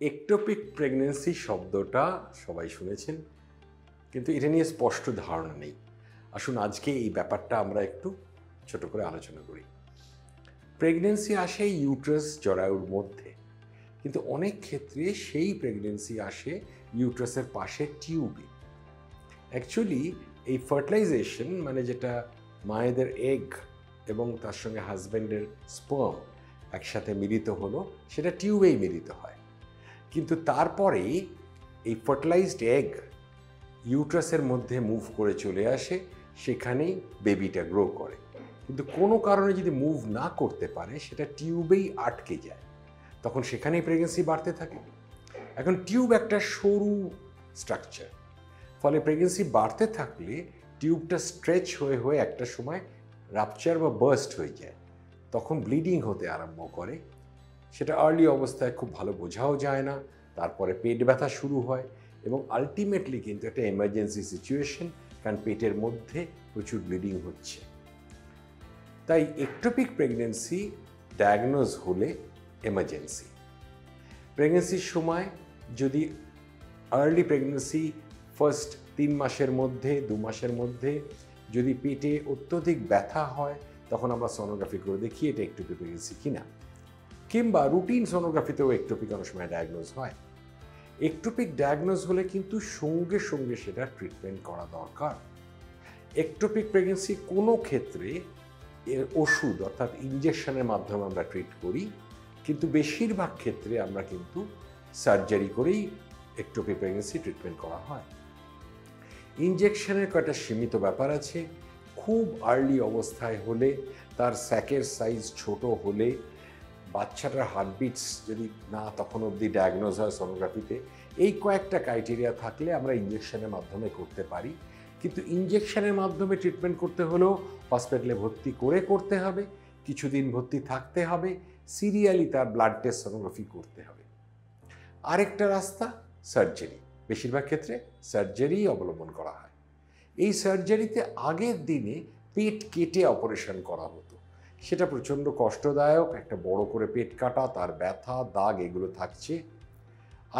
Ectopic pregnancy শব্দটা সবাই শুনেছেন, কিন্তু এটা নিয়ে স্পষ্ট ধারণা নেই। আসুন আজকে এই ব্যাপারটা আমরা একটু ছোট করে আলোচনা করি। প্রেগন্যান্সি আসে ইউট্রাস জরায়ুর মধ্যে, কিন্তু অনেক ক্ষেত্রে সেই প্রেগন্যান্সি আসে ইউট্রাসের পাশে টিউবে। অ্যাকচুয়ালি এই ফার্টিলাইজেশন মানে যেটা মায়েদের এগ এবং তার সঙ্গে হাজব্যান্ডের স্পার্ম একসাথে মিলিত হলো, সেটা টিউবেই মিলিত হয়। কিন্তু তারপরে এই ফার্টিলাইজড এগ ইউট্রাসের মধ্যে মুভ করে চলে আসে, সেখানেই বেবিটা গ্রো করে। কিন্তু কোনো কারণে যদি মুভ না করতে পারে, সেটা টিউবেই আটকে যায়, তখন সেখানেই প্রেগন্যান্সি বাড়তে থাকে। এখন টিউব একটা সরু স্ট্রাকচার, ফলে প্রেগন্যান্সি বাড়তে থাকলে টিউবটা স্ট্রেচ হয়ে হয়ে একটা সময় রাপচার বা বার্স্ট হয়ে যায়, তখন ব্লিডিং হতে আরম্ভ করে। সেটা আর্লি অবস্থায় খুব ভালো বোঝাও যায় না, তারপরে পেট ব্যথা শুরু হয় এবং আলটিমেটলি কিন্তু একটা এমার্জেন্সি সিচুয়েশন, কারণ পেটের মধ্যে প্রচুর ব্লিডিং হচ্ছে। তাই একটোপিক প্রেগন্যান্সি ডায়াগনোজ হলে এমার্জেন্সি। প্রেগন্যান্সির সময় যদি আর্লি প্রেগন্যান্সি ফার্স্ট 3 মাসের মধ্যে 2 মাসের মধ্যে যদি পেটে অত্যধিক ব্যথা হয়, তখন আমরা সোনোগ্রাফি করে দেখি এটা একটোপিক প্রেগন্যান্সি কিনা, কিংবা রুটিন সোনোগ্রাফিতেও একটোপিক অনেক সময় ডায়াগনোজ হয়। একটোপিক ডায়াগনোজ হলে কিন্তু সঙ্গে সঙ্গে সেটা ট্রিটমেন্ট করা দরকার। একটোপিক প্রেগন্যান্সি কোনো ক্ষেত্রে ওষুধ অর্থাৎ ইনজেকশনের মাধ্যমে আমরা ট্রিট করি, কিন্তু বেশিরভাগ ক্ষেত্রে আমরা কিন্তু সার্জারি করেই একটোপিক প্রেগন্যান্সি ট্রিটমেন্ট করা হয়। ইনজেকশনের কয়েকটা সীমিত ব্যাপার আছে। খুব আর্লি অবস্থায় হলে, তার স্যাকের সাইজ ছোট হলে, বাচ্চাটার হার্টবিটস যদি না তখন অবধি ডায়াগনোজ হয় সোনোগ্রাফিতে, এই কয়েকটা ক্রাইটেরিয়া থাকলে আমরা ইনজেকশনের মাধ্যমে করতে পারি। কিন্তু ইনজেকশনের মাধ্যমে ট্রিটমেন্ট করতে হলেও হসপিটালে ভর্তি করে করতে হবে, কিছুদিন ভর্তি থাকতে হবে, সিরিয়ালি তার ব্লাড টেস্ট সোনোগ্রাফি করতে হবে। আরেকটা রাস্তা সার্জারি, বেশিরভাগ ক্ষেত্রে সার্জারি অবলম্বন করা হয়। এই সার্জারিতে আগের দিনে পেট কেটে অপারেশন করা হতো, সেটা প্রচণ্ড কষ্টদায়ক, একটা বড় করে পেট কাটা, তার ব্যথা দাগ এগুলো থাকছে।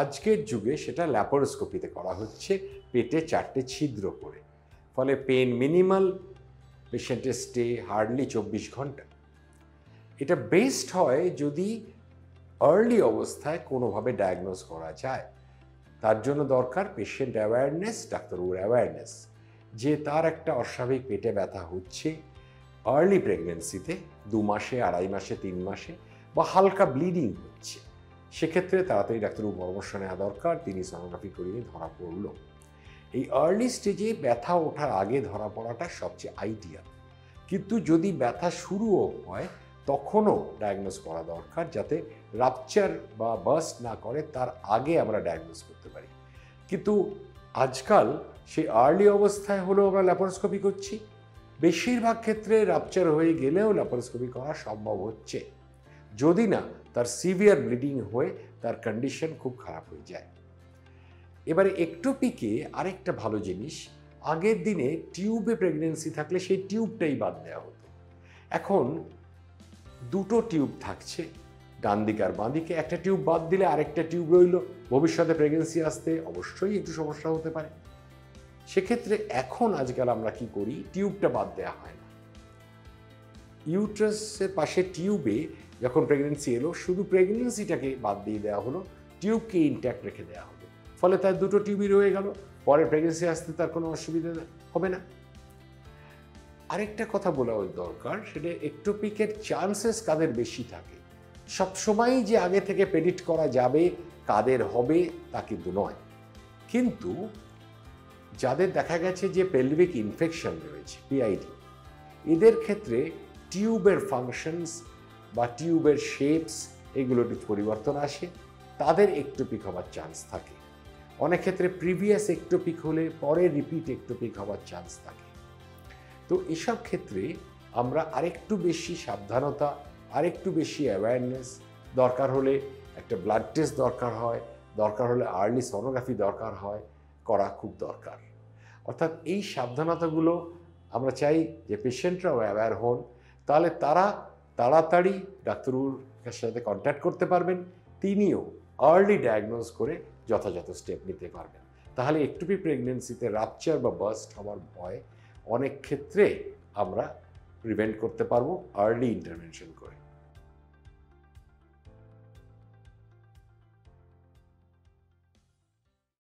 আজকের যুগে সেটা ল্যাপারোস্কোপিতে করা হচ্ছে, পেটে 4টে ছিদ্র করে, ফলে পেন মিনিমাল, পেশেন্টের স্টে হার্ডলি 24 ঘন্টা। এটা বেস্ট হয় যদি আর্লি অবস্থায় কোনোভাবে ডায়াগনোজ করা যায়। তার জন্য দরকার পেশেন্ট অ্যাওয়ারনেস, ডাক্তারবাবুর অ্যাওয়ারনেস যে তার একটা অস্বাভাবিক পেটে ব্যথা হচ্ছে আর্লি প্রেগন্যান্সিতে, 2 মাসে, 2.5 মাসে, 3 মাসে, বা হালকা ব্লিডিং হচ্ছে। সেক্ষেত্রে তাড়াতাড়ি ডাক্তারবাবু পরামর্শ নেওয়া দরকার। তিনি সোনোগ্রাফি করিয়ে ধরা পড়ল। এই আর্লি স্টেজে ব্যথা ওঠার আগে ধরা পড়াটা সবচেয়ে আইডিয়াল, কিন্তু যদি ব্যথা শুরুও হয় তখনও ডায়াগনোজ করা দরকার, যাতে রাপচার বা বার্স্ট না করে, তার আগে আমরা ডায়াগনোজ করতে পারি। কিন্তু আজকাল সেই আর্লি অবস্থায় হলেও আমরা ল্যাপারোস্কোপি করছি, বেশিরভাগ ক্ষেত্রে রাপচার হয়ে গেলেও ল্যাপারোস্কোপি করা সম্ভব হচ্ছে, যদি না তার সিভিয়ার ব্লিডিং হয়ে তার কন্ডিশন খুব খারাপ হয়ে যায়। এবারে একটোপিকে আরেকটা ভালো জিনিস, আগের দিনে টিউবে প্রেগন্যান্সি থাকলে সেই টিউবটাই বাদ দেওয়া হতো। এখন 2টো টিউব থাকছে, ডান দিকে আর বাঁ দিকে। একটা টিউব বাদ দিলে আরেকটা টিউব রইল, ভবিষ্যতে প্রেগন্যান্সি আসতে অবশ্যই একটু সমস্যা হতে পারে। সেক্ষেত্রে এখন আজকাল আমরা কি করি, টিউবটা বাদ দেওয়া হয় না। ইউট্রাসের পাশে টিউবে যখন প্রেগন্যান্সি এলো, শুধু প্রেগন্যান্সিটাকে বাদ দিয়ে দেওয়া হলো, টিউবকে ইনট্যাক্ট রেখে দেওয়া হলো, ফলে তার 2টো টিউবই রয়ে গেল, পরে প্রেগন্যান্সি আসতে তার কোনো অসুবিধা হবে না। আরেকটা কথা বলা দরকার, সেটা একটোপিকের চান্সেস কাদের বেশি থাকে। সবসময়ই যে আগে থেকে প্রেডিক্ট করা যাবে কাদের হবে তা কিন্তু নয়, কিন্তু যাদের দেখা গেছে যে পেলভিক ইনফেকশন রয়েছে, পিআইডি, এদের ক্ষেত্রে টিউবের ফাংশনস বা টিউবের শেপস এগুলোর পরিবর্তন আসে, তাদের একটোপিক হওয়ার চান্স থাকে। অনেক ক্ষেত্রে প্রিভিয়াস একটোপিক হলে পরে রিপিট একটোপিক হওয়ার চান্স থাকে। তো এসব ক্ষেত্রে আমরা আরেকটু বেশি সাবধানতা, আরেকটু বেশি অ্যাওয়ারনেস, দরকার হলে একটা ব্লাড টেস্ট দরকার হয়, দরকার হলে আর্লি সোনোগ্রাফি দরকার হয়, করা খুব দরকার। অর্থাৎ এই সাবধানতাগুলো আমরা চাই যে পেশেন্টরাও অ্যাওয়্যার হন, তাহলে তারা তাড়াতাড়ি ডাক্তারবাবুর সাথে কন্ট্যাক্ট করতে পারবেন, তিনিও আর্লি ডায়াগনোজ করে যথাযথ স্টেপ নিতে পারবেন। তাহলে একটুপি প্রেগনেন্সিতে রাপচার বা বার্স্ট হওয়ার ভয় অনেক ক্ষেত্রে আমরা প্রিভেন্ট করতে পারবো আর্লি ইন্টারভেনশন করে।